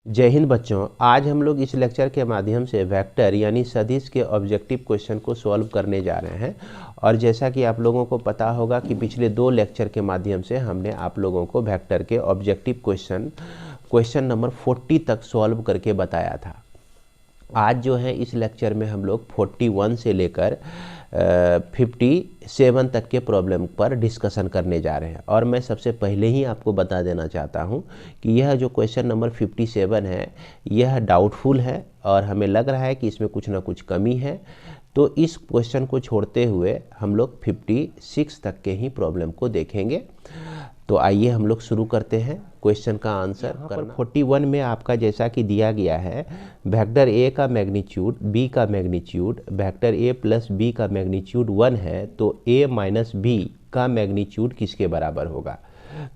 जय हिंद बच्चों। आज हम लोग इस लेक्चर के माध्यम से वेक्टर यानी सदिश के ऑब्जेक्टिव क्वेश्चन को सॉल्व करने जा रहे हैं। और जैसा कि आप लोगों को पता होगा कि पिछले 2 लेक्चर के माध्यम से हमने आप लोगों को वेक्टर के ऑब्जेक्टिव क्वेश्चन नंबर 40 तक सॉल्व करके बताया था। आज जो है इस लेक्चर में हम लोग 41 से लेकर 57 तक के प्रॉब्लम पर डिस्कशन करने जा रहे हैं। और मैं सबसे पहले ही आपको बता देना चाहता हूं कि यह जो क्वेश्चन नंबर 57 है यह डाउटफुल है और हमें लग रहा है कि इसमें कुछ ना कुछ कमी है। तो इस क्वेश्चन को छोड़ते हुए हम लोग 56 तक के ही प्रॉब्लम को देखेंगे। तो आइए हम लोग शुरू करते हैं क्वेश्चन का आंसर करना। 41 में आपका जैसा कि दिया गया है वेक्टर ए का मैग्नीट्यूड बी का magnitude vector A plus B का मैग्नीट्यूड 1 है, तो ए माइनस बी का मैग्नीट्यूड किसके बराबर होगा।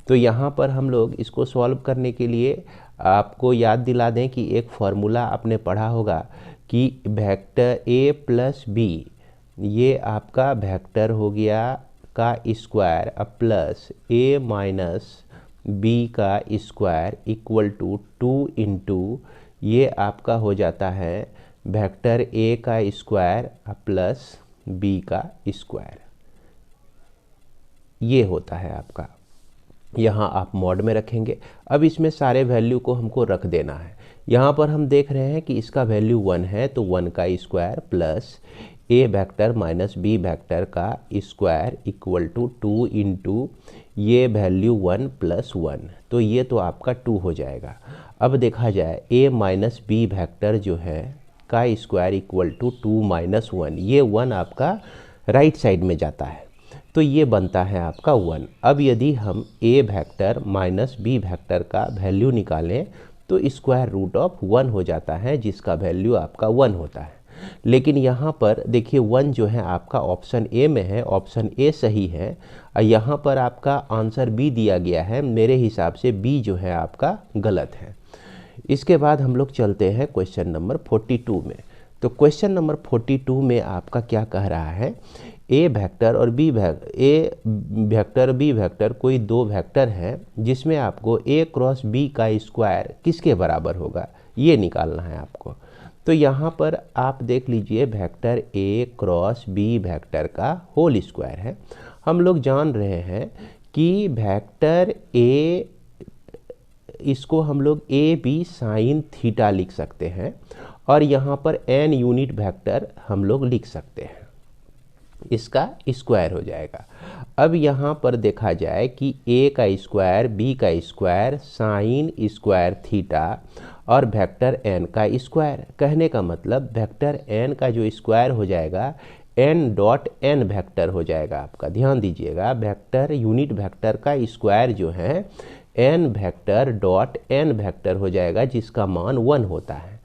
तो यहाँ पर हम लोग इसको सॉल्व करने के लिए आपको याद दिला दें कि एक फॉर्मूला आपने पढ़ा होगा कि वेक्टर ए प्लस बी ये आपका वेक्टर हो गया का स्क्वायर प्लस ए माइनस बी का स्क्वायर इक्वल टू 2 इंटू ये आपका हो जाता है वेक्टर ए का स्क्वायर प्लस बी का स्क्वायर। ये होता है आपका, यहाँ आप मॉड में रखेंगे। अब इसमें सारे वैल्यू को हमको रख देना है। यहाँ पर हम देख रहे हैं कि इसका वैल्यू 1 है, तो 1 का square plus A vector minus B vector का स्क्वायर इक्वल टू 2 इंटू ये वैल्यू 1 प्लस 1, तो ये तो आपका 2 हो जाएगा। अब देखा जाए ए माइनस बी वेक्टर जो है का स्क्वायर इक्वल टू 2 माइनस 1, ये 1 आपका राइट साइड में जाता है, तो ये बनता है आपका 1। अब यदि हम ए वेक्टर माइनस बी वेक्टर का वैल्यू निकालें तो स्क्वायर रूट ऑफ 1 हो जाता है, जिसका वैल्यू आपका 1 होता है। लेकिन यहाँ पर देखिए 1 जो है आपका ऑप्शन ए में है, ऑप्शन ए सही है। यहाँ पर आपका आंसर बी दिया गया है, मेरे हिसाब से बी जो है आपका गलत है। इसके बाद हम लोग चलते हैं क्वेश्चन नंबर 42 में। तो क्वेश्चन नंबर 42 में आपका क्या कह रहा है, ए वेक्टर और बी वेक्टर कोई 2 वेक्टर है जिसमें आपको ए क्रॉस बी का स्क्वायर किसके बराबर होगा, ये निकालना है आपको। तो यहाँ पर आप देख लीजिए vector A cross B vector का होल स्क्वायर है। हम लोग जान रहे हैं कि वेक्टर ए इसको हम लोग ए बी साइन थीटा लिख सकते हैं और यहाँ पर एन यूनिट वेक्टर हम लोग लिख सकते हैं, इसका स्क्वायर हो जाएगा। अब यहाँ पर देखा जाए कि ए का स्क्वायर बी का स्क्वायर साइन स्क्वायर थीटा और वेक्टर एन का स्क्वायर, कहने का मतलब वेक्टर एन का जो स्क्वायर हो जाएगा एन डॉट एन वेक्टर हो जाएगा आपका। ध्यान दीजिएगा वेक्टर यूनिट वेक्टर का स्क्वायर जो है N vector dot N vector हो जाएगा, जिसका मान 1 होता है।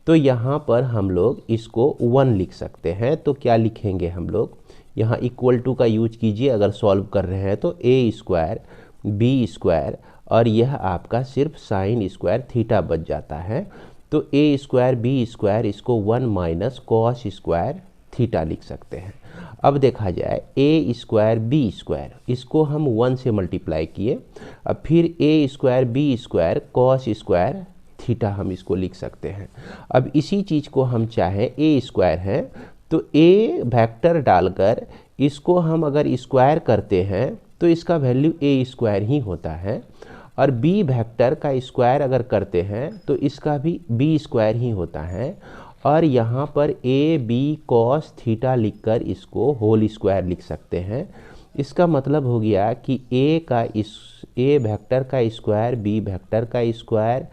तो यहाँ पर हम लोग इसको 1 लिख सकते हैं। तो क्या लिखेंगे हम लोग, यहाँ इक्वल टू का यूज कीजिए अगर सॉल्व कर रहे हैं तो ए स्क्वायर बी स्क्वायर और यह आपका सिर्फ साइन स्क्वायर थीटा बच जाता है। तो ए स्क्वायर बी स्क्वायर इसको 1 माइनस कॉस स्क्वायर थीटा लिख सकते हैं। अब देखा जाए ए स्क्वायर बी स्क्वायर इसको हम 1 से मल्टीप्लाई किए, अब फिर A square B square cos square theta हम इसको लिख सकते हैं। अब इसी चीज़ को हम चाहें ए स्क्वायर है तो ए वेक्टर डालकर इसको हम अगर स्क्वायर करते हैं तो इसका वैल्यू ए स्क्वायर ही होता है, और बी वेक्टर का स्क्वायर अगर करते हैं तो इसका भी बी स्क्वायर ही होता है। और यहाँ पर ए बी कॉस थीटा लिखकर इसको होल स्क्वायर लिख सकते हैं। इसका मतलब हो गया कि ए वेक्टर का स्क्वायर बी वेक्टर का स्क्वायर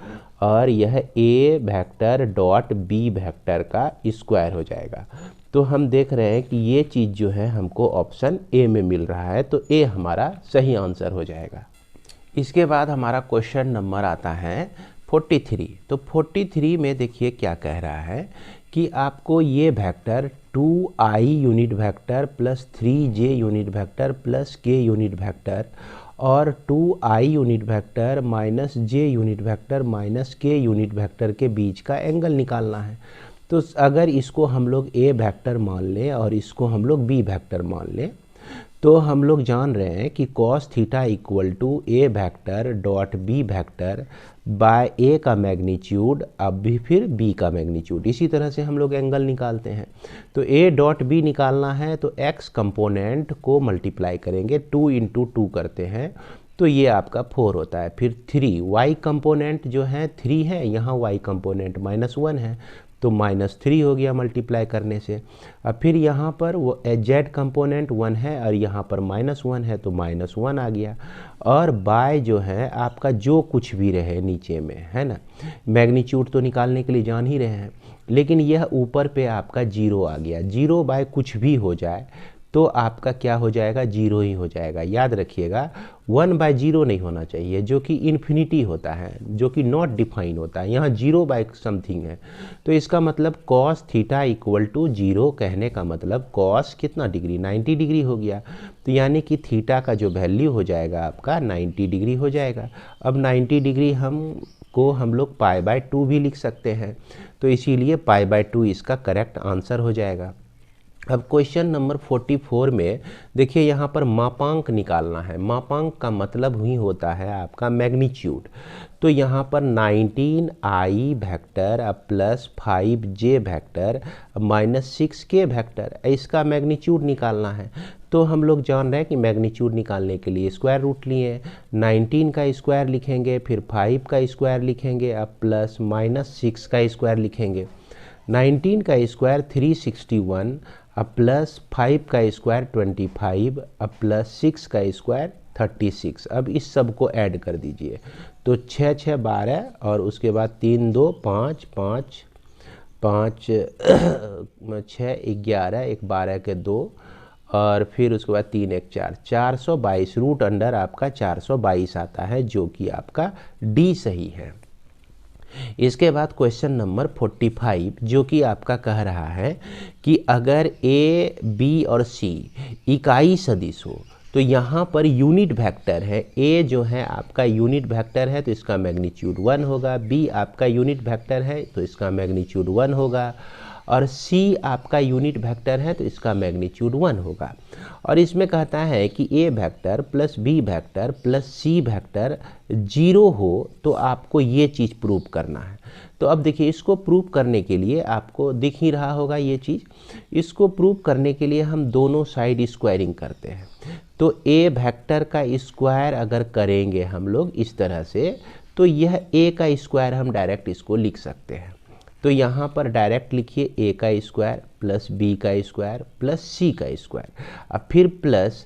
और यह ए वेक्टर डॉट बी वेक्टर का स्क्वायर हो जाएगा। तो हम देख रहे हैं कि ये चीज़ जो है हमको ऑप्शन ए में मिल रहा है, तो ए हमारा सही आंसर हो जाएगा। इसके बाद हमारा क्वेश्चन नंबर आता है 43। तो 43 में देखिए क्या कह रहा है कि आपको ये vector 2i unit vector plus 3j unit vector plus k unit vector और 2i unit vector minus j unit vector minus k unit vector के बीच का एंगल निकालना है। तो अगर इसको हम लोग ए वेक्टर मान लें और इसको हम लोग बी वेक्टर मान लें तो हम लोग जान रहे हैं कि cos theta equal to A vector dot B vector by A का मैग्नीट्यूड अब भी फिर बी का मैग्नीट्यूड। इसी तरह से हम लोग एंगल निकालते हैं। तो ए डॉट बी निकालना है तो एक्स कंपोनेंट को मल्टीप्लाई करेंगे, 2 इंटू 2 करते हैं तो ये आपका 4 होता है। फिर 3 वाई कंपोनेंट जो है 3 है, यहाँ वाई कंपोनेंट -1 है तो -3 हो गया मल्टीप्लाई करने से। अब फिर यहाँ पर वो जेड कंपोनेंट 1 है और यहाँ पर -1 है तो -1 आ गया। और बाय जो है आपका जो कुछ भी रहे नीचे में, है ना, मैग्नीट्यूड तो निकालने के लिए जान ही रहे हैं, लेकिन यह ऊपर पे आपका 0 आ गया। 0 बाय कुछ भी हो जाए तो आपका क्या हो जाएगा, 0 ही हो जाएगा। याद रखिएगा 1/0 नहीं होना चाहिए, जो कि इन्फिनिटी होता है, जो कि नॉट डिफाइन होता है। यहाँ 0/समथिंग है तो इसका मतलब कॉस थीटा इक्वल टू 0 कहने का मतलब कॉस कितना डिग्री, 90 डिग्री हो गया। तो यानी कि थीटा का जो वैल्यू हो जाएगा आपका 90 डिग्री हो जाएगा। अब 90 डिग्री हम लोग π/2 भी लिख सकते हैं, तो इसीलिए π/2 इसका करेक्ट आंसर हो जाएगा। अब क्वेश्चन नंबर 44 में देखिए, यहाँ पर मापांक निकालना है। मापांक का मतलब ही होता है आपका मैग्नीट्यूड। तो यहाँ पर 19i vector plus 5j vector -6k vector, इसका मैग्नीट्यूड निकालना है। तो हम लोग जान रहे हैं कि मैग्नीट्यूड निकालने के लिए स्क्वायर रूट लिए, 19 का स्क्वायर लिखेंगे, फिर 5 का स्क्वायर लिखेंगे, अब प्लस -6 का स्क्वायर लिखेंगे। 19 का स्क्वायर 361, अब प्लस 5 का स्क्वायर 25, अब प्लस 6 का स्क्वायर 36। अब इस सब को ऐड कर दीजिए तो 6 6 12 और उसके बाद 3 2 5 5 5 6 11 1 12 के 2 और फिर उसके बाद 3 1 4 422 रूट अंडर आपका 422 आता है, जो कि आपका डी सही है। इसके बाद क्वेश्चन नंबर 45 जो कि आपका कह रहा है कि अगर ए बी और सी इकाई सदिश हो तो यहाँ पर यूनिट वेक्टर है। ए जो है आपका यूनिट वेक्टर है तो इसका मैग्नीट्यूड 1 होगा, बी आपका यूनिट वेक्टर है तो इसका मैग्नीट्यूड 1 होगा, और सी आपका यूनिट वेक्टर है तो इसका मैग्नीट्यूड 1 होगा। और इसमें कहता है कि A vector plus B vector plus C vector 0 हो तो आपको ये चीज़ प्रूव करना है। तो अब देखिए, इसको प्रूव करने के लिए आपको दिख ही रहा होगा ये चीज़। इसको प्रूव करने के लिए हम दोनों साइड स्क्वायरिंग करते हैं। तो ए वेक्टर का स्क्वायर अगर करेंगे हम लोग इस तरह से, तो यह ए का स्क्वायर हम डायरेक्ट इसको लिख सकते हैं। तो यहाँ पर डायरेक्ट लिखिए ए का स्क्वायर प्लस बी का स्क्वायर प्लस सी का स्क्वायर, अब फिर plus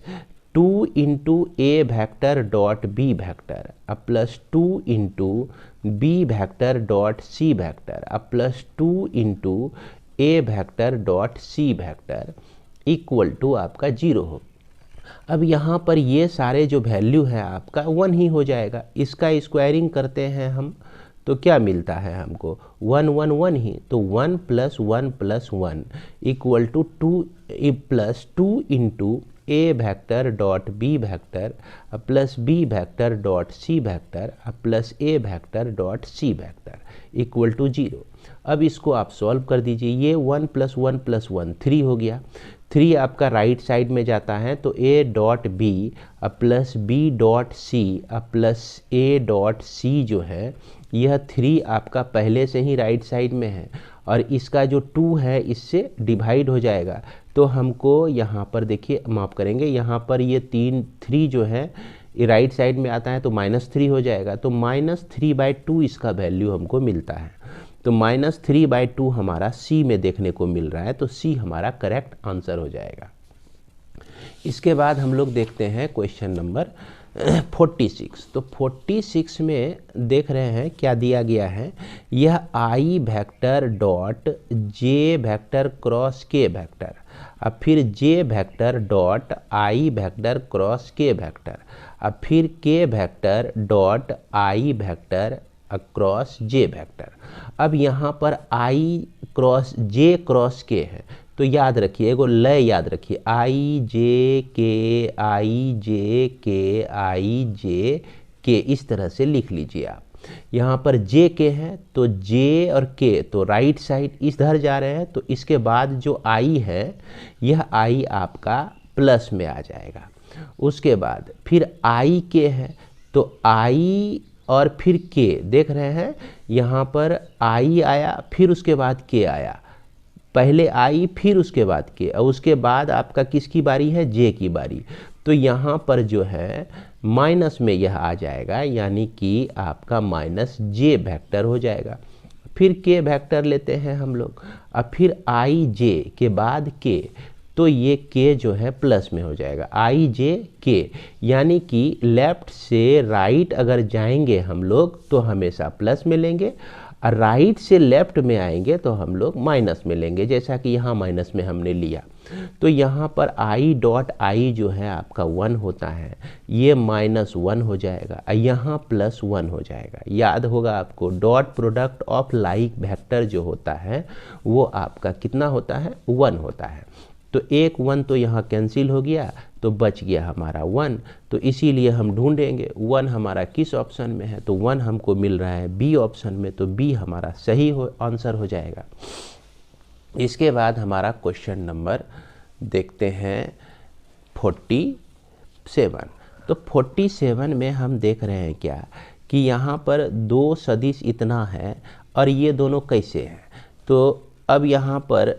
2 into A vector dot B vector, अब plus 2 into B vector dot C vector, अब plus 2 into A vector dot C vector equal to आपका 0 हो। अब यहाँ पर ये सारे जो वैल्यू है आपका 1 ही हो जाएगा। इसका स्क्वायरिंग करते हैं हम तो क्या मिलता है हमको, 1 1 1 ही। तो 1 + 1 + 1 equal to 2 plus 2 into A vector dot B vector plus B vector dot C vector plus A vector dot C vector equal to 0। अब इसको आप सॉल्व कर दीजिए। ये 1 + 1 + 1 3 हो गया। 3 आपका राइट साइड में जाता है तो A dot B plus B dot C plus A dot C जो है यह 3 आपका पहले से ही राइट साइड में है, और इसका जो 2 है इससे डिवाइड हो जाएगा। तो हमको यहाँ पर देखिए माफ करेंगे, यहाँ पर ये 3 जो है ये राइट साइड में आता है तो -3 हो जाएगा। तो -3/2 इसका वैल्यू हमको मिलता है। तो -3/2 हमारा सी में देखने को मिल रहा है, तो सी हमारा करेक्ट आंसर हो जाएगा। इसके बाद हम लोग देखते हैं क्वेश्चन नंबर 46। तो 46 में देख रहे हैं क्या दिया गया है, यह I vector dot J vector cross K vector, अब फिर J vector dot I vector cross K vector, अब फिर K vector dot I vector cross J vector. अब यहाँ पर आई क्रॉस जे क्रॉस के है तो याद रखिए, एगो लय याद रखिए, आई जे के इस तरह से लिख लीजिए आप। यहाँ पर जे के है तो जे और के तो राइट साइड इधर जा रहे हैं, तो इसके बाद जो आई है यह आई आपका प्लस में आ जाएगा। उसके बाद फिर आई के है तो आई और फिर के, देख रहे हैं यहाँ पर आई आया, फिर उसके बाद के आया, पहले आई फिर उसके बाद के, और उसके बाद आपका किसकी बारी है, जे की बारी। तो यहाँ पर जो है माइनस में यह आ जाएगा, यानी कि आपका माइनस जे वेक्टर हो जाएगा। फिर के वेक्टर लेते हैं हम लोग, अब फिर आई जे के बाद के, तो ये के जो है प्लस में हो जाएगा, आई जे के, यानी कि लेफ्ट से राइट अगर जाएंगे हम लोग तो हमेशा प्लस में लेंगे, और राइट से लेफ्ट में आएंगे तो हम लोग माइनस में लेंगे, जैसा कि यहाँ माइनस में हमने लिया। तो यहाँ पर आई डॉट आई जो है आपका 1 होता है, ये -1 हो जाएगा, यहाँ +1 हो जाएगा। याद होगा आपको, dot product of like vector जो होता है वो आपका कितना होता है, 1 होता है। तो एक 1 तो यहाँ कैंसिल हो गया, तो बच गया हमारा 1। तो इसीलिए हम ढूंढेंगे 1 हमारा किस ऑप्शन में है, तो 1 हमको मिल रहा है बी ऑप्शन में, तो बी हमारा सही आंसर हो जाएगा। इसके बाद हमारा क्वेश्चन नंबर देखते हैं 47। तो 47 में हम देख रहे हैं क्या कि यहाँ पर दो सदिश इतना है और ये दोनों कैसे हैं। तो अब यहाँ पर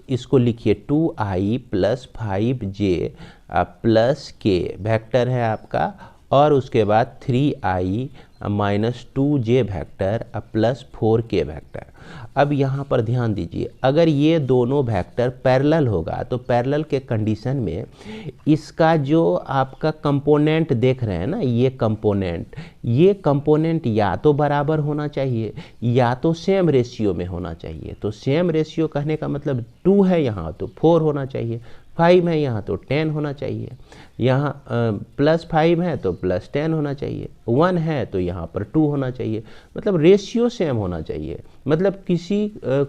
इसको लिखिए 2i + 5j + k वेक्टर है आपका, और उसके बाद 3i - 2j vector + 4k vector. अब यहाँ पर ध्यान दीजिए, अगर ये दोनों वेक्टर पैरेलल होगा तो पैरेलल के कंडीशन में इसका जो आपका कंपोनेंट देख रहे हैं ना, ये कंपोनेंट या तो बराबर होना चाहिए या तो सेम रेशियो में होना चाहिए। तो सेम रेशियो कहने का मतलब 2 है यहाँ तो 4 होना चाहिए, 5 है यहाँ तो 10 होना चाहिए, यहाँ +5 है तो +10 होना चाहिए, 1 है तो यहाँ पर 2 होना चाहिए। मतलब रेशियो सेम होना चाहिए। मतलब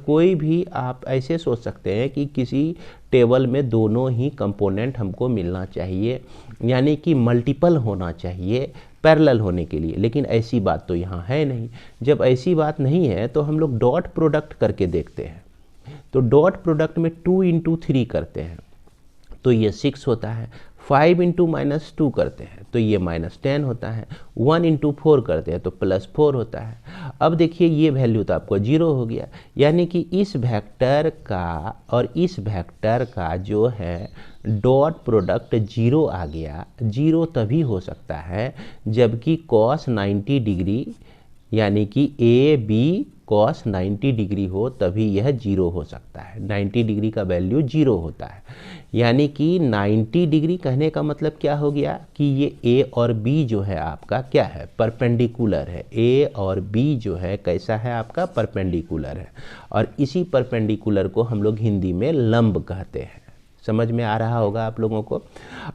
कोई भी आप ऐसे सोच सकते हैं कि किसी टेबल में दोनों ही कंपोनेंट हमको मिलना चाहिए, यानी कि मल्टीपल होना चाहिए पैरेलल होने के लिए, लेकिन ऐसी बात तो यहाँ है नहीं। जब ऐसी बात नहीं है तो हम लोग डॉट प्रोडक्ट करके देखते हैं। तो डॉट प्रोडक्ट में 2 × 3 करते हैं तो ये 6 होता है, 5 × -2 करते हैं तो ये -10 होता है, 1 × 4 करते हैं तो +4 होता है। अब देखिए ये वैल्यू तो आपको 0 हो गया, यानी कि इस वेक्टर का और इस वेक्टर का जो है डॉट प्रोडक्ट 0 आ गया। 0 तभी हो सकता है जबकि cos 90 डिग्री यानी कि ए बी cos 90 डिग्री हो, तभी यह 0 हो सकता है। 90 डिग्री का वैल्यू 0 होता है, यानी कि 90 डिग्री कहने का मतलब क्या हो गया कि ये ए और बी जो है आपका क्या है, परपेंडिकुलर है। ए और बी जो है कैसा है आपका, परपेंडिकुलर है, और इसी परपेंडिकुलर को हम लोग हिंदी में लंब कहते हैं। समझ में आ रहा होगा आप लोगों को।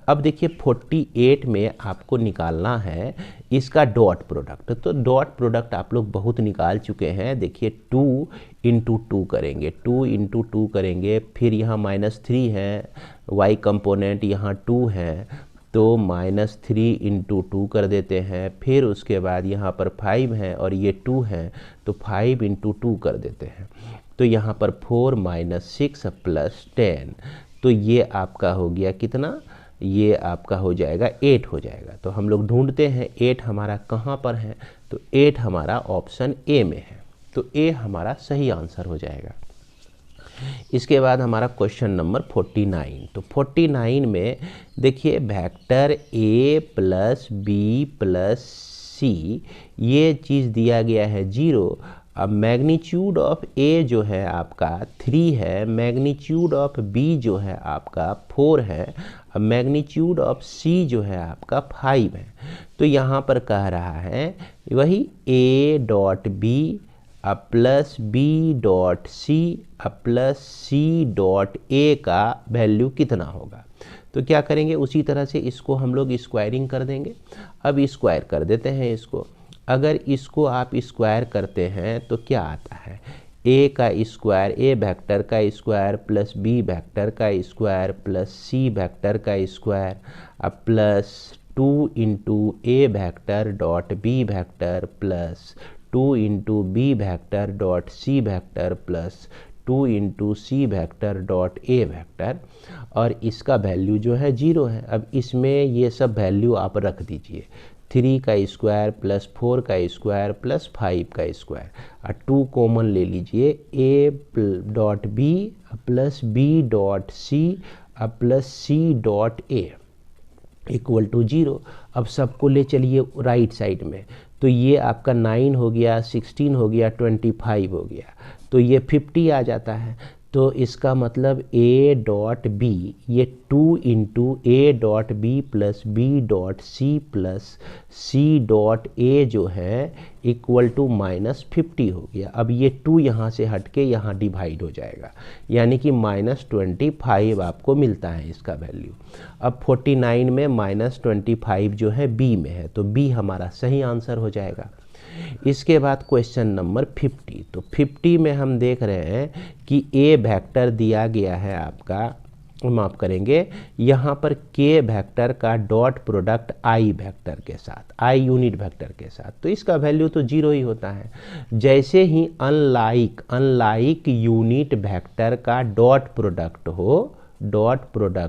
अब देखिए 48 में आपको निकालना है इसका डॉट प्रोडक्ट। तो डॉट प्रोडक्ट आप लोग बहुत निकाल चुके हैं। देखिए 2 × 2 करेंगे, 2 × 2 करेंगे, फिर यहाँ -3 है, y कंपोनेंट यहाँ 2 है तो -3 × 2 कर देते हैं। फिर उसके बाद यहाँ पर 5 है और ये 2 है तो 5 × 2 कर देते हैं। तो यहाँ पर 4 - 6 + 10, तो ये आपका हो गया कितना, ये आपका हो जाएगा 8 हो जाएगा। तो हम लोग ढूंढते हैं 8 हमारा कहाँ पर है, तो 8 हमारा ऑप्शन ए में है, तो ए हमारा सही आंसर हो जाएगा। इसके बाद हमारा क्वेश्चन नंबर 49। तो 49 में देखिए वेक्टर a + b + c ये चीज़ दिया गया है 0। अब मैग्नीट्यूड ऑफ ए जो है आपका 3 है, मैग्नीट्यूड ऑफ बी जो है आपका 4 है, अब मैग्नीट्यूड ऑफ सी जो है आपका 5 है। तो यहाँ पर कह रहा है वही a.b + b.c + c.a का वैल्यू कितना होगा। तो क्या करेंगे, उसी तरह से इसको हम लोग स्क्वायरिंग कर देंगे। अब स्क्वायर कर देते हैं इसको। अगर इसको आप स्क्वायर करते हैं तो क्या आता है, ए का स्क्वायर, ए वेक्टर का स्क्वायर + बी वेक्टर का स्क्वायर + सी वेक्टर का square +2 × A vector dot B vector +2 × B vector dot C vector +2 × C vector dot A vector, और इसका वैल्यू जो है 0 है। अब इसमें ये सब वैल्यू आप रख दीजिए। 3 का स्क्वायर प्लस 4 का स्क्वायर प्लस 5 का स्क्वायर, और 2 कॉमन ले लीजिए, a dot B plus B dot C plus C dot A equal to 0। अब सबको ले चलिए राइट साइड में, तो ये आपका 9 हो गया, 16 हो गया, 25 हो गया, तो ये 50 आ जाता है। तो इसका मतलब a डॉट बी, ये 2 into A dot B plus B dot C plus C dot A जो है इक्वल टू -50 हो गया। अब ये 2 यहाँ से हट के यहाँ डिवाइड हो जाएगा, यानी कि -25 आपको मिलता है इसका वैल्यू। अब 49 में -25 जो है बी में है, तो बी हमारा सही आंसर हो जाएगा। इसके बाद क्वेश्चन नंबर 50। तो 50 में हम देख रहे हैं कि ए वेक्टर दिया गया है आपका, माफ करेंगे, यहाँ पर के वेक्टर का डॉट प्रोडक्ट आई वेक्टर के साथ, आई यूनिट वेक्टर के साथ, तो इसका वैल्यू तो 0 ही होता है। जैसे ही अनलाइक यूनिट वेक्टर का डॉट प्रोडक्ट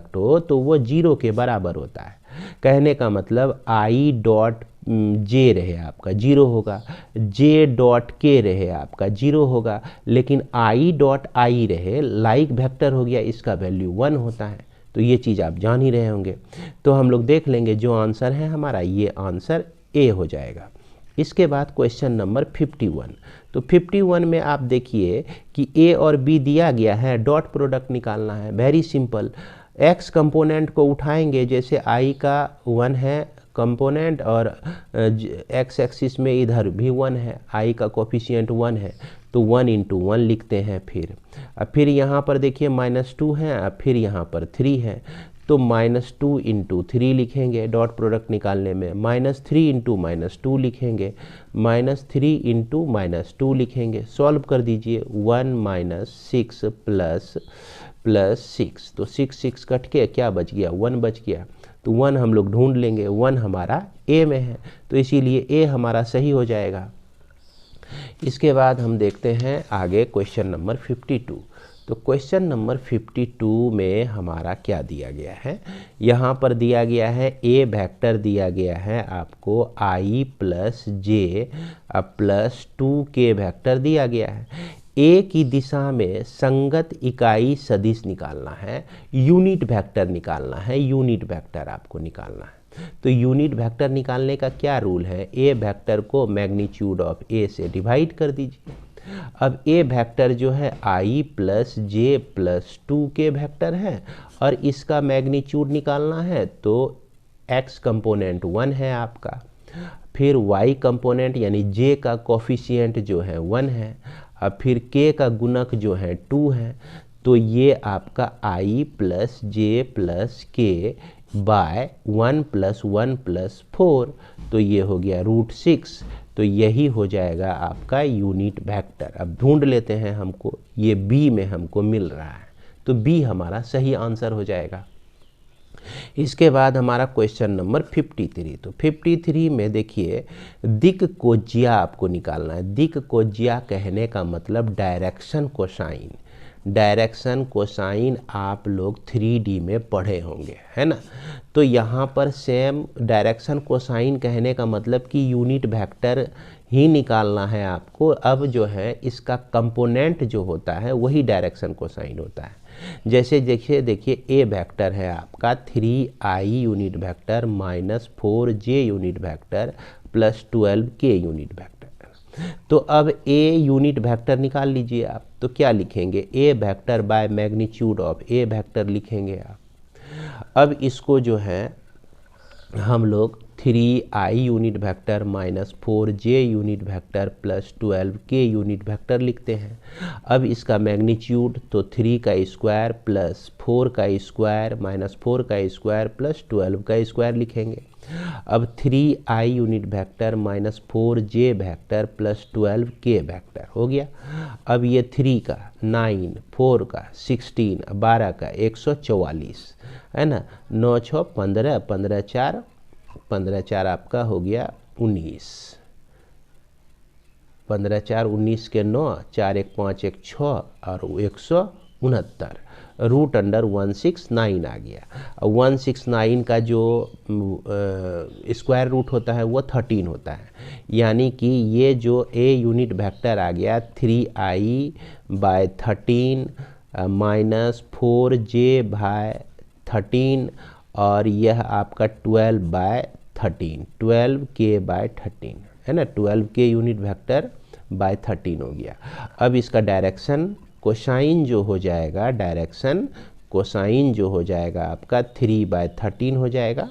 हो तो वो 0 के बराबर होता है। कहने का मतलब आई डॉट जे रहे आपका 0 होगा, जे डॉट के रहे आपका 0 होगा, लेकिन आई डॉट आई रहे लाइक वेक्टर हो गया, इसका वैल्यू 1 होता है। तो ये चीज़ आप जान ही रहे होंगे। तो हम लोग देख लेंगे जो आंसर है हमारा, ये आंसर ए हो जाएगा। इसके बाद क्वेश्चन नंबर 51। तो 51 में आप देखिए कि ए और बी दिया गया है, डॉट प्रोडक्ट निकालना है। वेरी सिंपल, एक्स कंपोनेंट को उठाएंगे, जैसे आई का 1 है कंपोनेंट और एक्स एक्सिस में इधर भी 1 है, आई का कोफिशिएंट 1 है, तो 1 इंटू 1 लिखते हैं। फिर यहाँ पर देखिए -2 है, फिर यहाँ पर 3 है, तो -2 इंटू 3 लिखेंगे डॉट प्रोडक्ट निकालने में, -3 इंटू -2 लिखेंगे, -3 इंटू -2 लिखेंगे, सॉल्व कर दीजिए। 1 - 6 प्लस 6, तो 6 कट के क्या बच गया, 1 बच गया। तो 1 हम लोग ढूंढ लेंगे, 1 हमारा ए में है, तो इसीलिए ए हमारा सही हो जाएगा। इसके बाद हम देखते हैं आगे क्वेश्चन नंबर 52। तो क्वेश्चन नंबर 52 में हमारा क्या दिया गया है, यहाँ पर दिया गया है ए वेक्टर दिया गया है आपको आई प्लस जे प्लस 2 वेक्टर दिया गया है। ए की दिशा में संगत इकाई सदिश निकालना है, यूनिट वेक्टर निकालना है, यूनिट वेक्टर आपको निकालना है। तो यूनिट वेक्टर निकालने का क्या रूल है, ए वेक्टर को मैग्नीट्यूड ऑफ ए से डिवाइड कर दीजिए। अब ए वेक्टर जो है आई प्लस जे प्लस 2 वेक्टर है और इसका मैग्नीट्यूड निकालना है, तो एक्स कंपोनेंट 1 है आपका, फिर वाई कंपोनेंट यानी जे का कोफिशिएंट जो है 1 है, अब फिर के का गुणक जो है 2 है, तो ये आपका आई प्लस जे प्लस के बाय 1 + 1 + 4, तो ये हो गया √6। तो यही हो जाएगा आपका यूनिट वेक्टर। अब ढूंढ लेते हैं, हमको ये बी में हमको मिल रहा है, तो बी हमारा सही आंसर हो जाएगा। इसके बाद हमारा क्वेश्चन नंबर 53। तो 53 में देखिए दिक् कोज्या आपको निकालना है। दिक् कोज्या कहने का मतलब डायरेक्शन कोसाइन। डायरेक्शन कोसाइन आप लोग 3D में पढ़े होंगे, है ना। तो यहाँ पर सेम डायरेक्शन कोसाइन कहने का मतलब कि यूनिट वेक्टर ही निकालना है आपको। अब जो है इसका कंपोनेंट जो होता है वही डायरेक्शन कोसाइन होता है। जैसे देखिए ए वेक्टर है आपका 3i unit vector -4j unit vector plus 12k unit vector. तो अब ए यूनिट वेक्टर निकाल लीजिए आप, तो क्या लिखेंगे, A vector by magnitude of A vector लिखेंगे आप। अब इसको जो है हम लोग 3i unit vector -4j unit vector plus 12k unit vector लिखते हैं। अब इसका मैग्नीट्यूड तो 3 का स्क्वायर प्लस 4 का स्क्वायर -4 का स्क्वायर प्लस 12 का स्क्वायर लिखेंगे। अब 3i unit vector -4j vector plus 12k vector हो गया। अब ये 3 का 9, 4 का 16, 12 का 144, है ना, 9 6 15, 15 4, 15 4 आपका हो गया 19, 15 4 19 के 9, 4 1 5 1 6 और 169, √169 आ गया। 169 का जो स्क्वायर रूट होता है वो 13 होता है, यानी कि ये जो a यूनिट वेक्टर आ गया 3i/13 -4j/13 और यह आपका 12/13 12k/13 है ना, 12k यूनिट वेक्टर बाय 13 हो गया। अब इसका डायरेक्शन कोसाइन जो हो जाएगा, डायरेक्शन कोसाइन जो हो जाएगा आपका 3/13 हो जाएगा,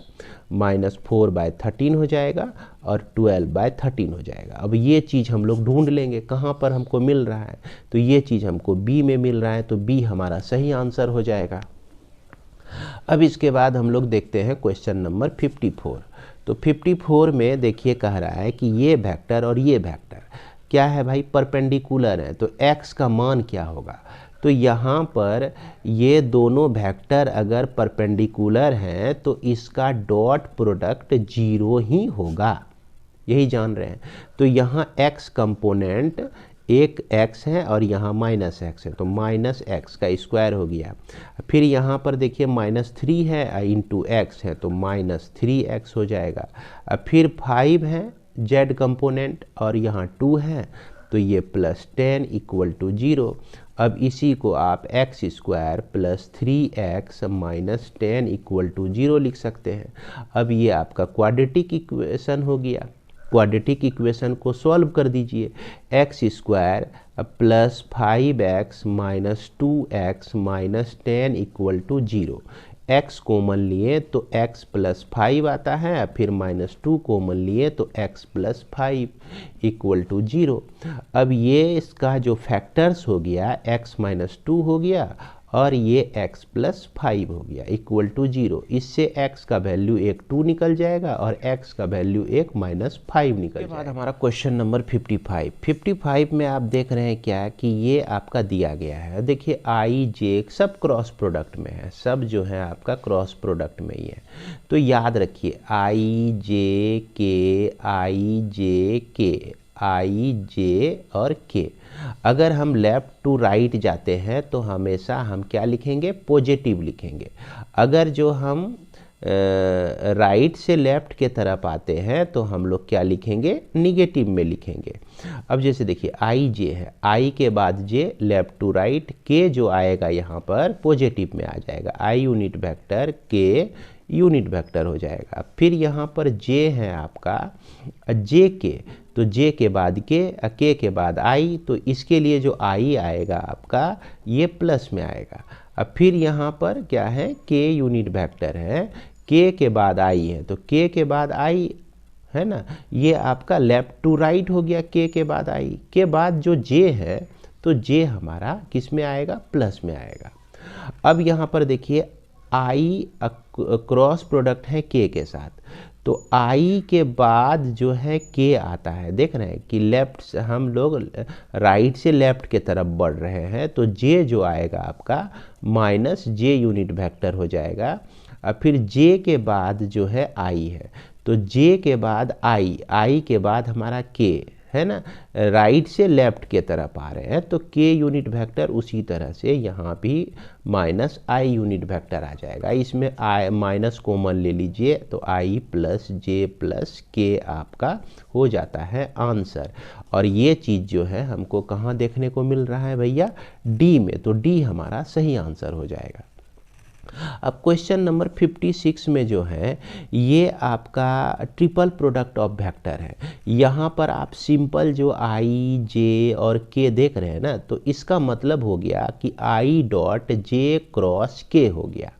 -4/13 हो जाएगा और 12/13 हो जाएगा। अब ये चीज़ हम लोग ढूंढ लेंगे कहाँ पर हमको मिल रहा है, तो ये चीज़ हमको बी में मिल रहा है, तो बी हमारा सही आंसर हो जाएगा। अब इसके बाद हम लोग देखते हैं क्वेश्चन नंबर 54। तो 54 में देखिए कह रहा है कि ये वेक्टर और ये वेक्टर क्या है भाई, परपेंडिकुलर है, तो x का मान क्या होगा। तो यहाँ पर ये दोनों वेक्टर अगर परपेंडिकुलर हैं तो इसका डॉट प्रोडक्ट 0 ही होगा, यही जान रहे हैं। तो यहाँ x कंपोनेंट एक x है और यहाँ -x है, तो -x का स्क्वायर हो गया। फिर यहाँ पर देखिए -3 है इंटू x है, तो -3x हो जाएगा। फिर 5 है z कंपोनेंट और यहाँ 2 है, तो ये +10 = 0। अब इसी को आप x² + 3x - 10 = 0 लिख सकते हैं। अब ये आपका क्वाड्रेटिक इक्वेशन हो गया। क्वाड्रेटिक इक्वेशन को सॉल्व कर दीजिए, x² + 5x - 2x - 10 = 0। x common लिए तो x + 5 आता है, फिर -2 कॉमन लिए तो x + 5 = 0। अब ये इसका जो फैक्टर्स हो गया x - 2 हो गया और ये x + 5 हो गया = 0। इससे x का वैल्यू एक 2 निकल जाएगा और x का वैल्यू एक -5 निकल जाएगा। बाद हमारा क्वेश्चन नंबर 55 में आप देख रहे हैं क्या कि ये आपका दिया गया है। देखिए i j सब क्रॉस प्रोडक्ट में है, सब जो है आपका क्रॉस प्रोडक्ट में ही है। तो याद रखिए i j और k, अगर हम लेफ्ट टू राइट जाते हैं तो हमेशा हम क्या लिखेंगे, पॉजिटिव लिखेंगे। अगर जो हम राइट से लेफ्ट के तरफ आते हैं तो हम लोग क्या लिखेंगे, निगेटिव में लिखेंगे। अब जैसे देखिए i j है, i के बाद j left to right, k जो आएगा यहाँ पर पॉजिटिव में आ जाएगा, i unit vector k unit vector हो जाएगा। फिर यहाँ पर j है आपका j k, तो j के बाद k के बाद i, तो इसके लिए जो i आएगा आपका ये प्लस में आएगा। अब फिर यहाँ पर क्या है, k यूनिट वेक्टर है, k के बाद i है, तो k के बाद i है ना, ये आपका लेफ्ट टू राइट हो गया k के बाद i। के बाद जो j है तो j हमारा किस में आएगा, प्लस में आएगा। अब यहाँ पर देखिए i क्रॉस प्रोडक्ट है k के साथ, तो i के बाद जो है k आता है। देख रहे हैं कि लेफ्ट से हम लोग राइट से लेफ्ट के तरफ बढ़ रहे हैं, तो j जो आएगा आपका -j यूनिट वेक्टर हो जाएगा। और फिर j के बाद जो है i है, तो j के बाद i के बाद हमारा k है ना, राइट से लेफ्ट के तरफ आ रहे हैं, तो k यूनिट वेक्टर उसी तरह से यहाँ भी -i यूनिट वेक्टर आ जाएगा। इसमें i माइनस कॉमन ले लीजिए, तो i + j + k आपका हो जाता है आंसर। और ये चीज़ जो है हमको कहाँ देखने को मिल रहा है भैया, डी में, तो डी हमारा सही आंसर हो जाएगा। अब क्वेश्चन नंबर 56 में जो है ये आपका ट्रिपल प्रोडक्ट ऑफ वेक्टर है। यहाँ पर आप सिंपल जो i j और k देख रहे हैं ना, तो इसका मतलब हो गया कि i dot j cross k हो गया,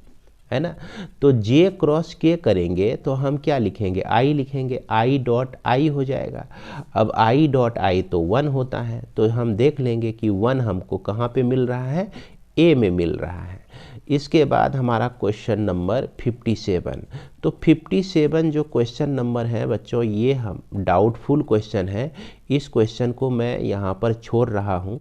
है ना। तो j क्रॉस k करेंगे तो हम क्या लिखेंगे, i लिखेंगे, i डॉट i हो जाएगा। अब i डॉट i तो 1 होता है, तो हम देख लेंगे कि 1 हमको कहाँ पे मिल रहा है, a में मिल रहा है। इसके बाद हमारा क्वेश्चन नंबर 57। तो 57 जो क्वेश्चन नंबर है बच्चों, ये हम डाउटफुल क्वेश्चन है, इस क्वेश्चन को मैं यहाँ पर छोड़ रहा हूँ।